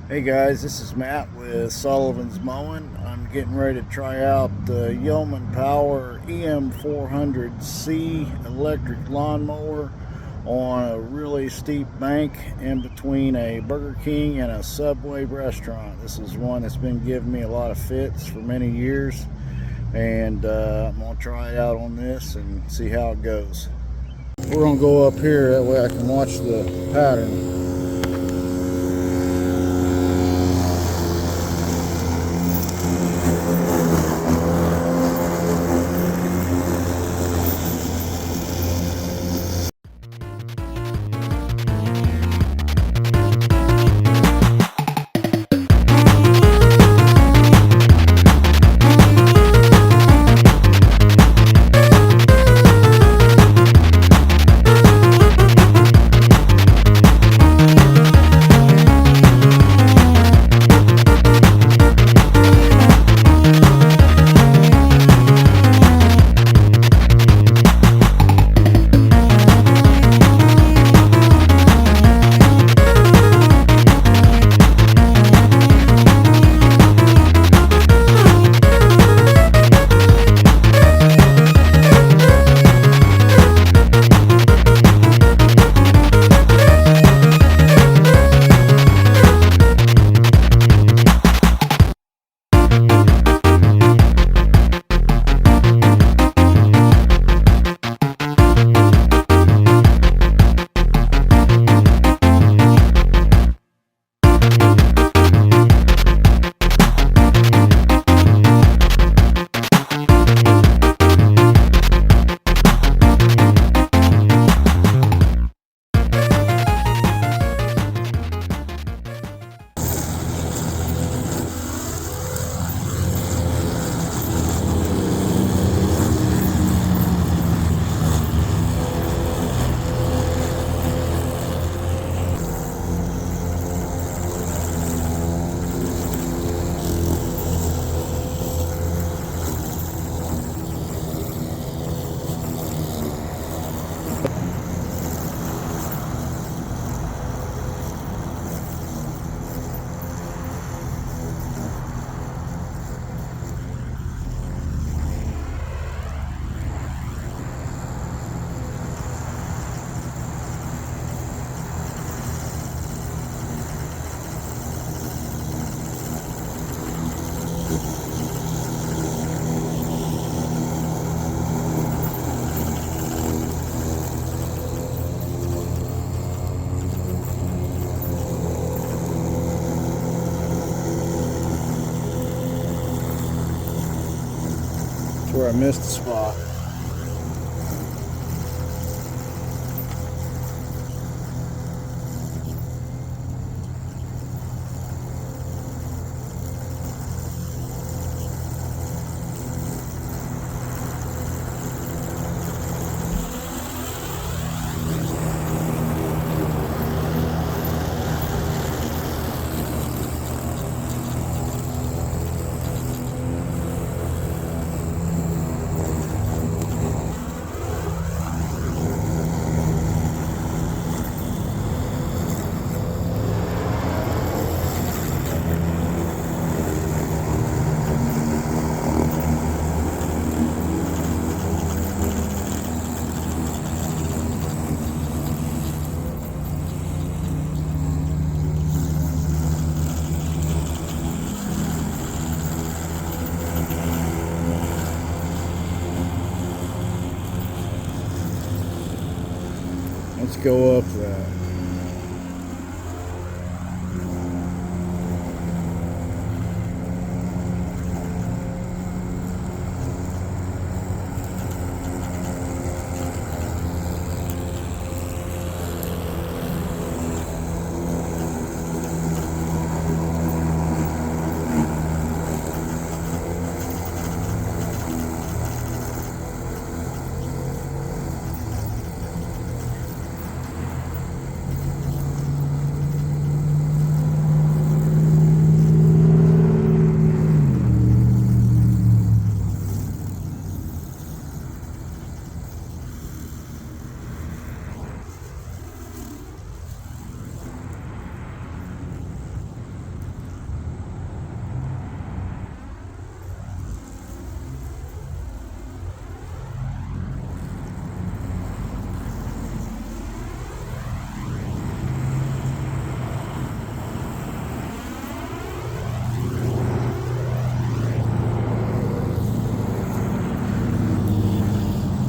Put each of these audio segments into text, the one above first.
Hey guys, this is Matt with Sullivan's Mowing. I'm getting ready to try out the Yeoman Power eM400C electric lawnmower on a really steep bank in between a Burger King and a Subway restaurant. This is one that's been giving me a lot of fits for many years, and I'm going to try it out on this and see how it goes. We're going to go up here, that way I can watch the pattern. Where I missed the spot. Let's go up that.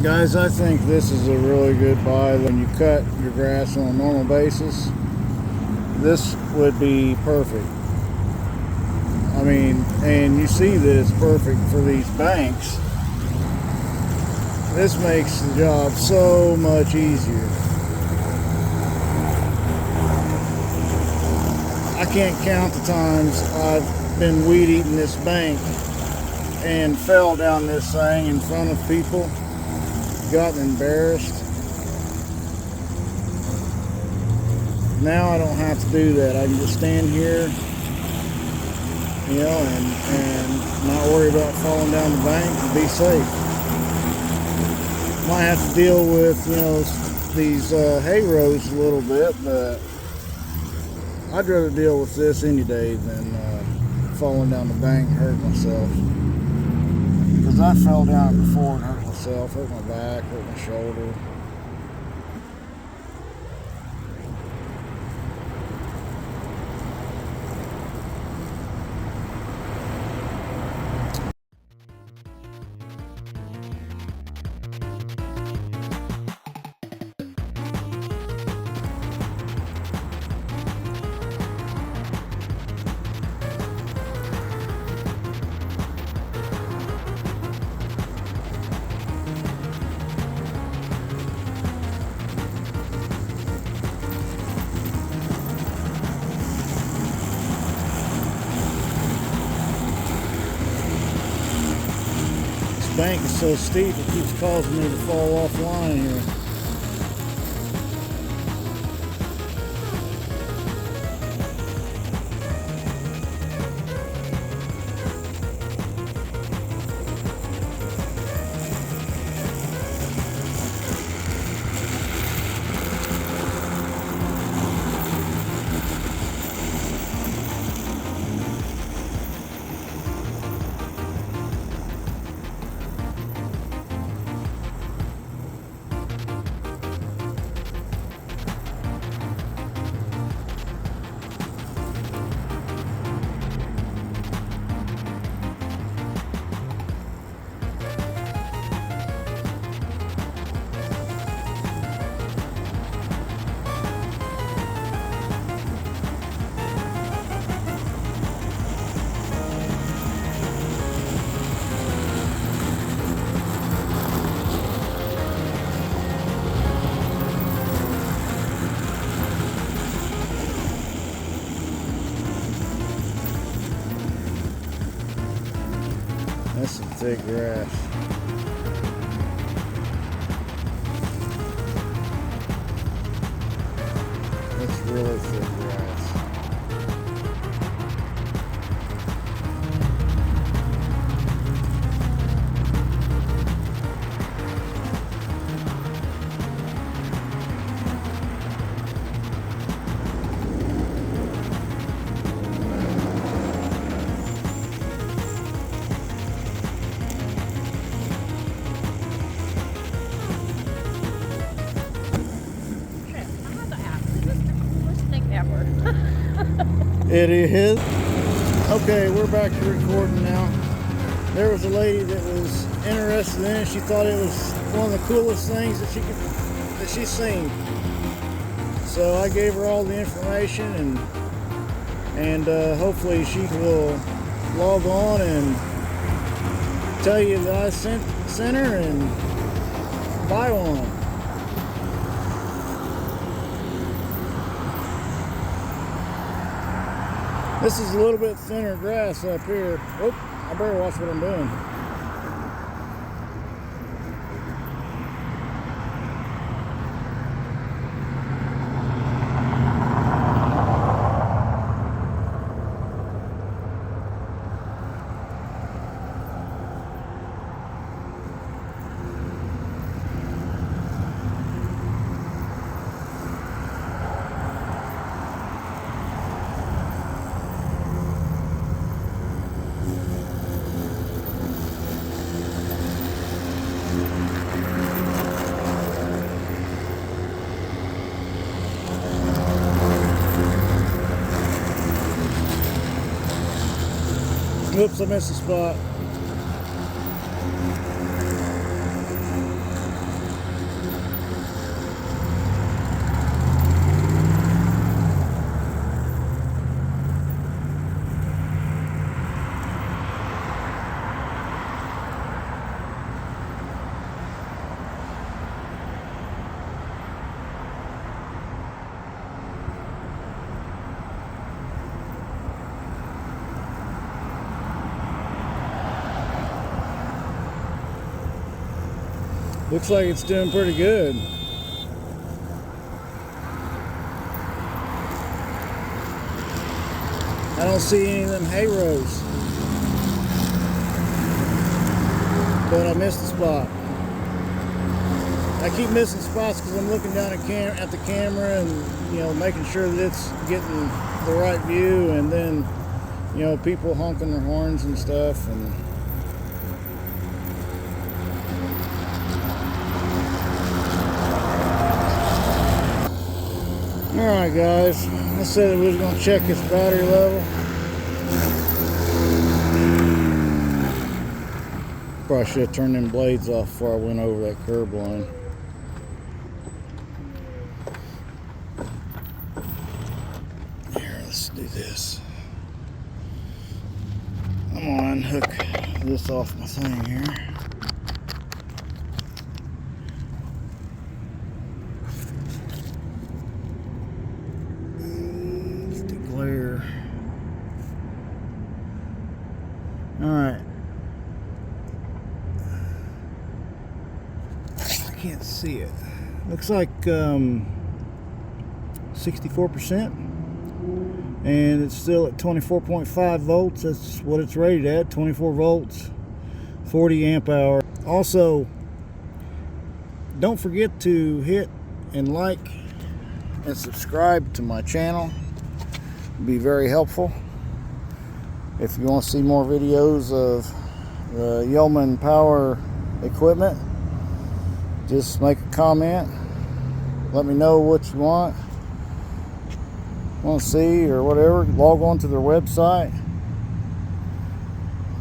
Guys, I think this is a really good buy. When you cut your grass on a normal basis, this would be perfect. I mean, and you see that it's perfect for these banks. This makes the job so much easier. I can't count the times I've been weed eating this bank and fell down this thing in front of people, gotten embarrassed. Now I don't have to do that. I can just stand here, you know, and not worry about falling down the bank and be safe. Might have to deal with, you know, these hay rows a little bit, but I'd rather deal with this any day than falling down the bank and hurt myself. Because I fell down before and hurt myself, hurt my back, hurt my shoulder. Bank is so steep it keeps causing me to fall offline here. That's some thick grass. That's really thick grass. It is. Okay, we're back to recording now. There was a lady that was interested in it. She thought it was one of the coolest things that she's seen. So I gave her all the information, and hopefully she will log on and tell you that I sent her and buy one. This is a little bit thinner grass up here. Oh, I better watch what I'm doing. Oops, I missed the spot. Looks like it's doing pretty good. I don't see any of them hay rows, but I missed a spot. I keep missing spots because I'm looking down at the camera and, you know, making sure that it's getting the right view, and then, you know, people honking their horns and stuff. And alright guys, I said we was going to check its battery level. Probably should have turned them blades off before I went over that curb line. Here, let's do this. I'm going to unhook this off my thing here. Glare. All right. I can't see it. Looks like 64%, and it's still at 24.5 volts. That's what it's rated at. 24 volts, 40 amp hour. Also, don't forget to hit and like and subscribe to my channel. Be very helpful. If you want to see more videos of the Yeoman Power equipment, just make a comment. Let me know what you want to see or whatever. Log on to their website.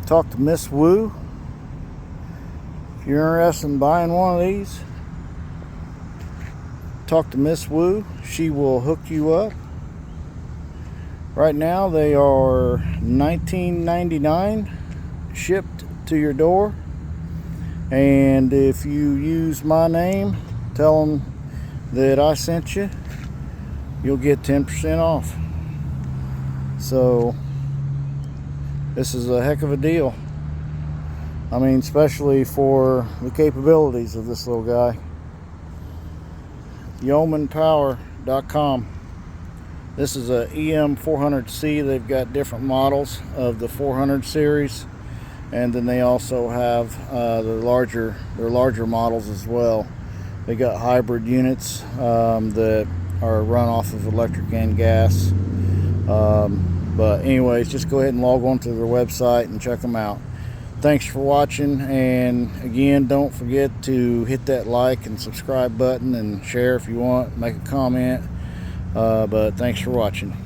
Talk to Miss Wu. If you're interested in buying one of these, talk to Miss Wu. She will hook you up. Right now they are $19.99 shipped to your door, and if you use my name, tell them that I sent you, you'll get 10% off. So this is a heck of a deal. I mean, especially for the capabilities of this little guy. YeomanPower.com. This is a eM400C. They've got different models of the 400 series, and then they also have their larger models as well. They got hybrid units that are run off of electric and gas. But anyways, just go ahead and log on to their website and check them out. Thanks for watching, and again, don't forget to hit that like and subscribe button and share if you want, make a comment. But thanks for watching.